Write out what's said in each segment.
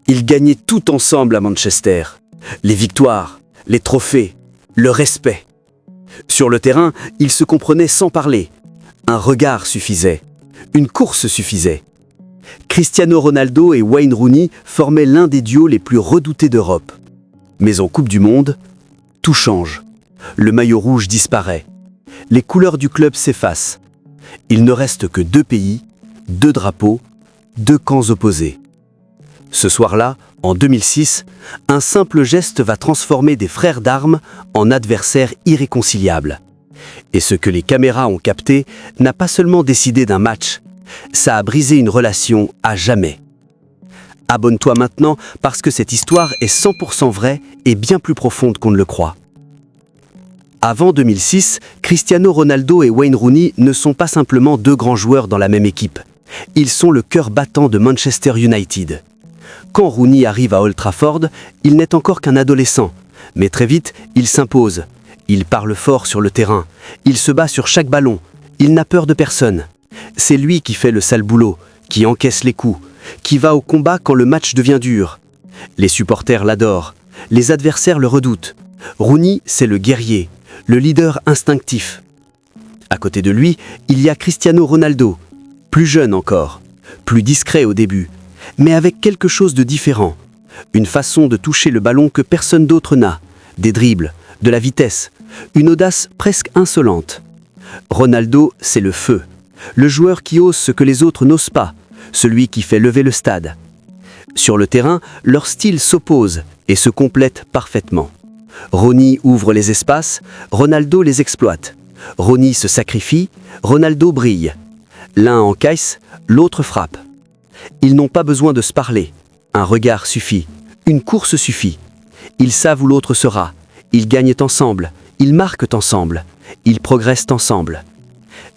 Ils gagnaient tout ensemble à Manchester. Les victoires, les trophées, le respect. Sur le terrain, ils se comprenaient sans parler. Un regard suffisait. Une course suffisait. Cristiano Ronaldo et Wayne Rooney formaient l'un des duos les plus redoutés d'Europe. Mais en Coupe du Monde, tout change. Le maillot rouge disparaît. Les couleurs du club s'effacent. Il ne reste que 2 pays, 2 drapeaux, 2 camps opposés. Ce soir-là, en 2006, un simple geste va transformer des frères d'armes en adversaires irréconciliables. Et ce que les caméras ont capté n'a pas seulement décidé d'un match, ça a brisé une relation à jamais. Abonne-toi maintenant parce que cette histoire est 100% vraie et bien plus profonde qu'on ne le croit. Avant 2006, Cristiano Ronaldo et Wayne Rooney ne sont pas simplement 2 grands joueurs dans la même équipe. Ils sont le cœur battant de Manchester United. Quand Rooney arrive à Old Trafford, il n'est encore qu'un adolescent. Mais très vite, il s'impose. Il parle fort sur le terrain. Il se bat sur chaque ballon. Il n'a peur de personne. C'est lui qui fait le sale boulot, qui encaisse les coups, qui va au combat quand le match devient dur. Les supporters l'adorent. Les adversaires le redoutent. Rooney, c'est le guerrier, le leader instinctif. À côté de lui, il y a Cristiano Ronaldo, plus jeune encore, plus discret au début, mais avec quelque chose de différent. Une façon de toucher le ballon que personne d'autre n'a, des dribbles, de la vitesse, une audace presque insolente. Ronaldo, c'est le feu, le joueur qui ose ce que les autres n'osent pas, celui qui fait lever le stade. Sur le terrain, leurs styles s'opposent et se complètent parfaitement. Rooney ouvre les espaces, Ronaldo les exploite. Rooney se sacrifie, Ronaldo brille. L'un encaisse, l'autre frappe. Ils n'ont pas besoin de se parler. Un regard suffit, une course suffit. Ils savent où l'autre sera. Ils gagnent ensemble, ils marquent ensemble, ils progressent ensemble.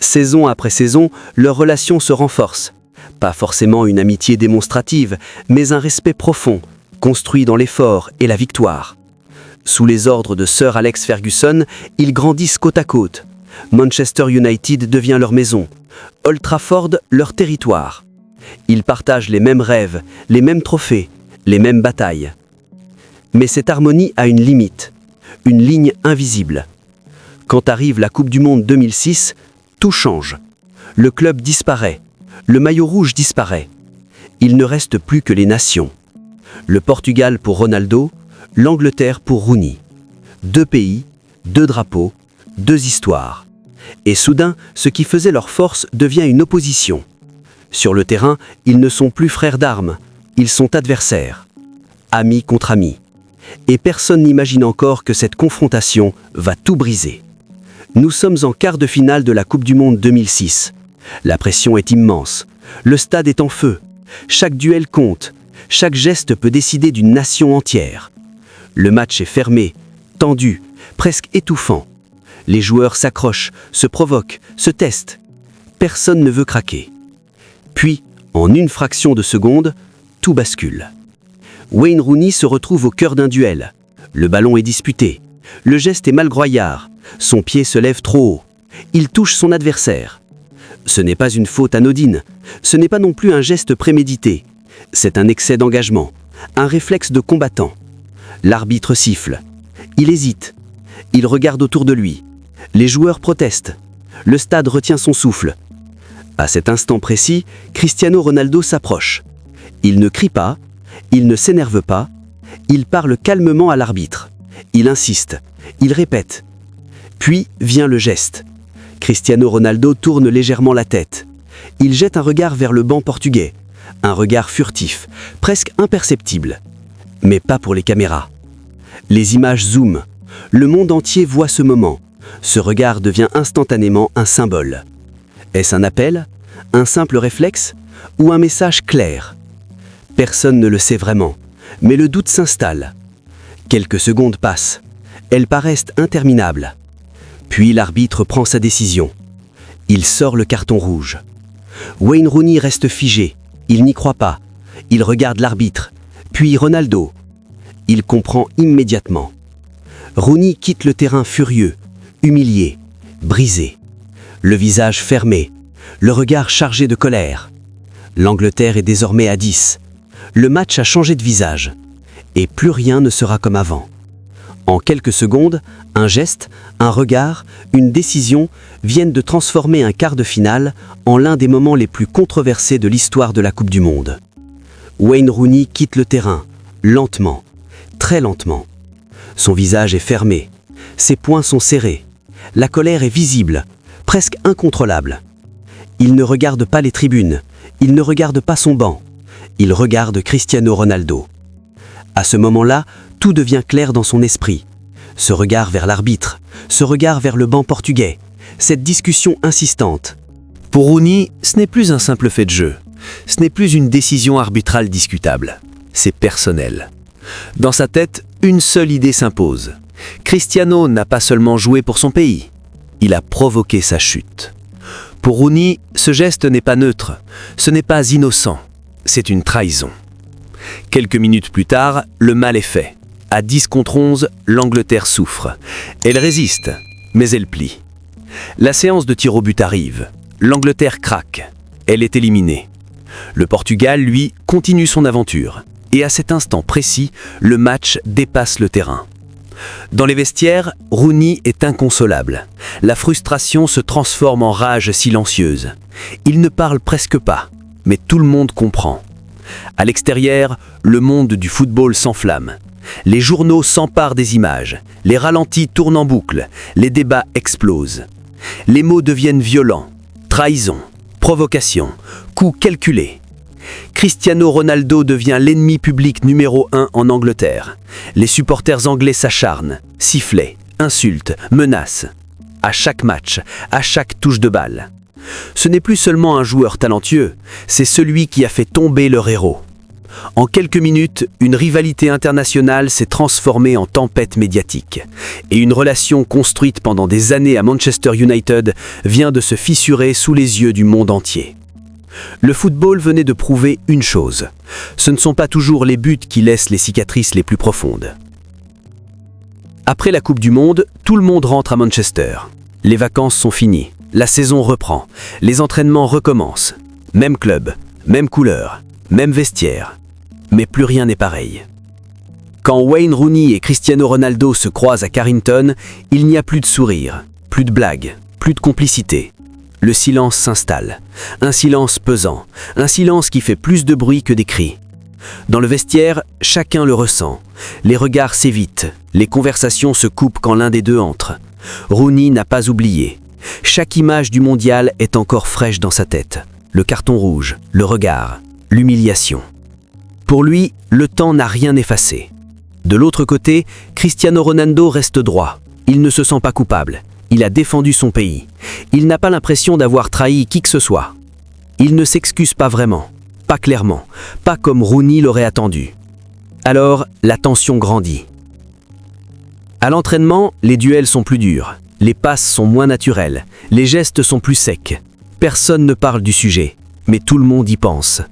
Saison après saison, leur relation se renforce. Pas forcément une amitié démonstrative, mais un respect profond, construit dans l'effort et la victoire. Sous les ordres de Sir Alex Ferguson, ils grandissent côte à côte. Manchester United devient leur maison, Old Trafford leur territoire. Ils partagent les mêmes rêves, les mêmes trophées, les mêmes batailles. Mais cette harmonie a une limite, une ligne invisible. Quand arrive la Coupe du Monde 2006, tout change. Le club disparaît, le maillot rouge disparaît. Il ne reste plus que les nations. Le Portugal pour Ronaldo, l'Angleterre pour Rooney. 2 pays, 2 drapeaux, 2 histoires. Et soudain, ce qui faisait leur force devient une opposition. Sur le terrain, ils ne sont plus frères d'armes, ils sont adversaires. Amis contre amis. Et personne n'imagine encore que cette confrontation va tout briser. Nous sommes en quart de finale de la Coupe du Monde 2006. La pression est immense. Le stade est en feu. Chaque duel compte. Chaque geste peut décider d'une nation entière. Le match est fermé, tendu, presque étouffant. Les joueurs s'accrochent, se provoquent, se testent. Personne ne veut craquer. Puis, en une fraction de seconde, tout bascule. Wayne Rooney se retrouve au cœur d'un duel. Le ballon est disputé. Le geste est malgroyard. Son pied se lève trop haut. Il touche son adversaire. Ce n'est pas une faute anodine. Ce n'est pas non plus un geste prémédité. C'est un excès d'engagement, un réflexe de combattant. L'arbitre siffle. Il hésite. Il regarde autour de lui. Les joueurs protestent. Le stade retient son souffle. À cet instant précis, Cristiano Ronaldo s'approche. Il ne crie pas, il ne s'énerve pas, il parle calmement à l'arbitre. Il insiste, il répète. Puis vient le geste. Cristiano Ronaldo tourne légèrement la tête. Il jette un regard vers le banc portugais. Un regard furtif, presque imperceptible. Mais pas pour les caméras. Les images zooment. Le monde entier voit ce moment. Ce regard devient instantanément un symbole. Est-ce un appel, un simple réflexe ou un message clair? Personne ne le sait vraiment, mais le doute s'installe. Quelques secondes passent. Elles paraissent interminables. Puis l'arbitre prend sa décision. Il sort le carton rouge. Wayne Rooney reste figé. Il n'y croit pas. Il regarde l'arbitre, puis Ronaldo. Il comprend immédiatement. Rooney quitte le terrain furieux, humilié, brisé. Le visage fermé, le regard chargé de colère. L'Angleterre est désormais à 10. Le match a changé de visage. Et plus rien ne sera comme avant. En quelques secondes, un geste, un regard, une décision viennent de transformer un quart de finale en l'un des moments les plus controversés de l'histoire de la Coupe du Monde. Wayne Rooney quitte le terrain, lentement, très lentement. Son visage est fermé, ses poings sont serrés, la colère est visible, presque incontrôlable. Il ne regarde pas les tribunes, il ne regarde pas son banc, il regarde Cristiano Ronaldo. À ce moment-là, tout devient clair dans son esprit. Ce regard vers l'arbitre, ce regard vers le banc portugais, cette discussion insistante. Pour Rooney, ce n'est plus un simple fait de jeu. Ce n'est plus une décision arbitrale discutable. C'est personnel. Dans sa tête, une seule idée s'impose. Cristiano n'a pas seulement joué pour son pays. Il a provoqué sa chute. Pour Rooney, ce geste n'est pas neutre. Ce n'est pas innocent. C'est une trahison. Quelques minutes plus tard, le mal est fait. À 10 contre 11, l'Angleterre souffre. Elle résiste, mais elle plie. La séance de tir au but arrive. L'Angleterre craque. Elle est éliminée. Le Portugal, lui, continue son aventure. Et à cet instant précis, le match dépasse le terrain. Dans les vestiaires, Rooney est inconsolable. La frustration se transforme en rage silencieuse. Il ne parle presque pas, mais tout le monde comprend. À l'extérieur, le monde du football s'enflamme. Les journaux s'emparent des images, les ralentis tournent en boucle, les débats explosent. Les mots deviennent violents. Trahison, provocation, coup calculé. Cristiano Ronaldo devient l'ennemi public numéro 1 en Angleterre. Les supporters anglais s'acharnent, sifflets, insultent, menacent. À chaque match, à chaque touche de balle. Ce n'est plus seulement un joueur talentueux, c'est celui qui a fait tomber leur héros. En quelques minutes, une rivalité internationale s'est transformée en tempête médiatique. Et une relation construite pendant des années à Manchester United vient de se fissurer sous les yeux du monde entier. Le football venait de prouver une chose. Ce ne sont pas toujours les buts qui laissent les cicatrices les plus profondes. Après la Coupe du Monde, tout le monde rentre à Manchester. Les vacances sont finies. La saison reprend. Les entraînements recommencent. Même club, même couleur, même vestiaire. Mais plus rien n'est pareil. Quand Wayne Rooney et Cristiano Ronaldo se croisent à Carrington, il n'y a plus de sourire, plus de blagues, plus de complicité. Le silence s'installe. Un silence pesant. Un silence qui fait plus de bruit que des cris. Dans le vestiaire, chacun le ressent. Les regards s'évitent. Les conversations se coupent quand l'un des deux entre. Rooney n'a pas oublié. Chaque image du mondial est encore fraîche dans sa tête. Le carton rouge, le regard, l'humiliation. Pour lui, le temps n'a rien effacé. De l'autre côté, Cristiano Ronaldo reste droit. Il ne se sent pas coupable. Il a défendu son pays. Il n'a pas l'impression d'avoir trahi qui que ce soit. Il ne s'excuse pas vraiment, pas clairement, pas comme Rooney l'aurait attendu. Alors, la tension grandit. À l'entraînement, les duels sont plus durs. Les passes sont moins naturelles. Les gestes sont plus secs. Personne ne parle du sujet, mais tout le monde y pense.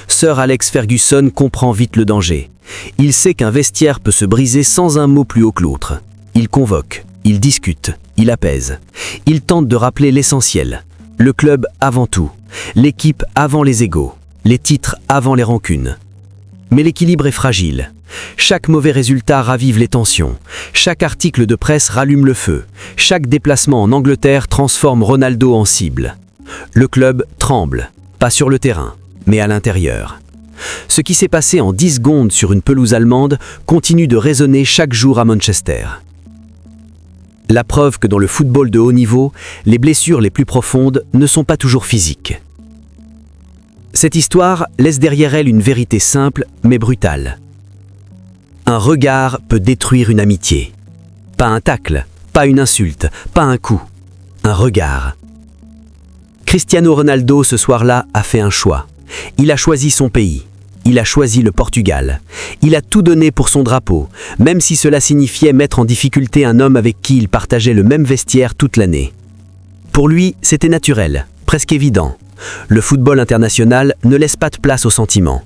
Sir Alex Ferguson comprend vite le danger. Il sait qu'un vestiaire peut se briser sans un mot plus haut que l'autre. Il convoque, il discute, il apaise. Il tente de rappeler l'essentiel. Le club avant tout, l'équipe avant les égos, les titres avant les rancunes. Mais l'équilibre est fragile. Chaque mauvais résultat ravive les tensions. Chaque article de presse rallume le feu. Chaque déplacement en Angleterre transforme Ronaldo en cible. Le club tremble, pas sur le terrain, mais à l'intérieur. Ce qui s'est passé en 10 secondes sur une pelouse allemande continue de résonner chaque jour à Manchester. La preuve que dans le football de haut niveau, les blessures les plus profondes ne sont pas toujours physiques. Cette histoire laisse derrière elle une vérité simple mais brutale. Un regard peut détruire une amitié. Pas un tacle, pas une insulte, pas un coup. Un regard. Cristiano Ronaldo, ce soir-là, a fait un choix. Il a choisi son pays. Il a choisi le Portugal. Il a tout donné pour son drapeau, même si cela signifiait mettre en difficulté un homme avec qui il partageait le même vestiaire toute l'année. Pour lui, c'était naturel, presque évident. Le football international ne laisse pas de place aux sentiments.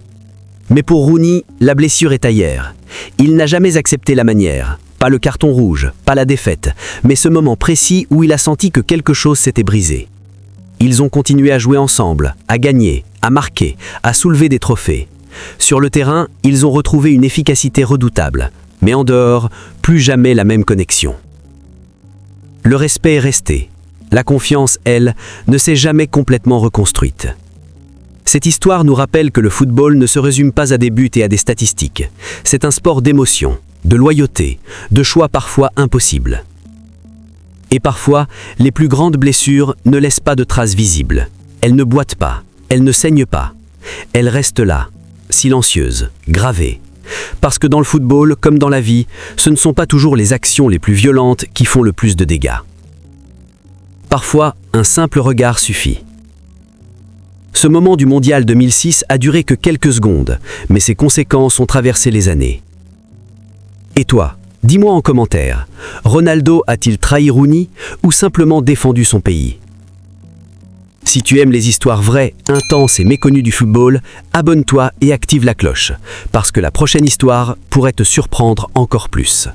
Mais pour Rooney, la blessure est ailleurs. Il n'a jamais accepté la manière, pas le carton rouge, pas la défaite, mais ce moment précis où il a senti que quelque chose s'était brisé. Ils ont continué à jouer ensemble, à gagner, à marquer, à soulever des trophées. Sur le terrain, ils ont retrouvé une efficacité redoutable, mais en dehors, plus jamais la même connexion. Le respect est resté. La confiance, elle, ne s'est jamais complètement reconstruite. Cette histoire nous rappelle que le football ne se résume pas à des buts et à des statistiques. C'est un sport d'émotion, de loyauté, de choix parfois impossibles. Et parfois, les plus grandes blessures ne laissent pas de traces visibles. Elles ne boitent pas, elles ne saignent pas. Elles restent là, silencieuses, gravées. Parce que dans le football, comme dans la vie, ce ne sont pas toujours les actions les plus violentes qui font le plus de dégâts. Parfois, un simple regard suffit. Ce moment du Mondial 2006 a duré que quelques secondes, mais ses conséquences ont traversé les années. Et toi, dis-moi en commentaire, Ronaldo a-t-il trahi Rooney ou simplement défendu son pays ? Si tu aimes les histoires vraies, intenses et méconnues du football, abonne-toi et active la cloche, parce que la prochaine histoire pourrait te surprendre encore plus.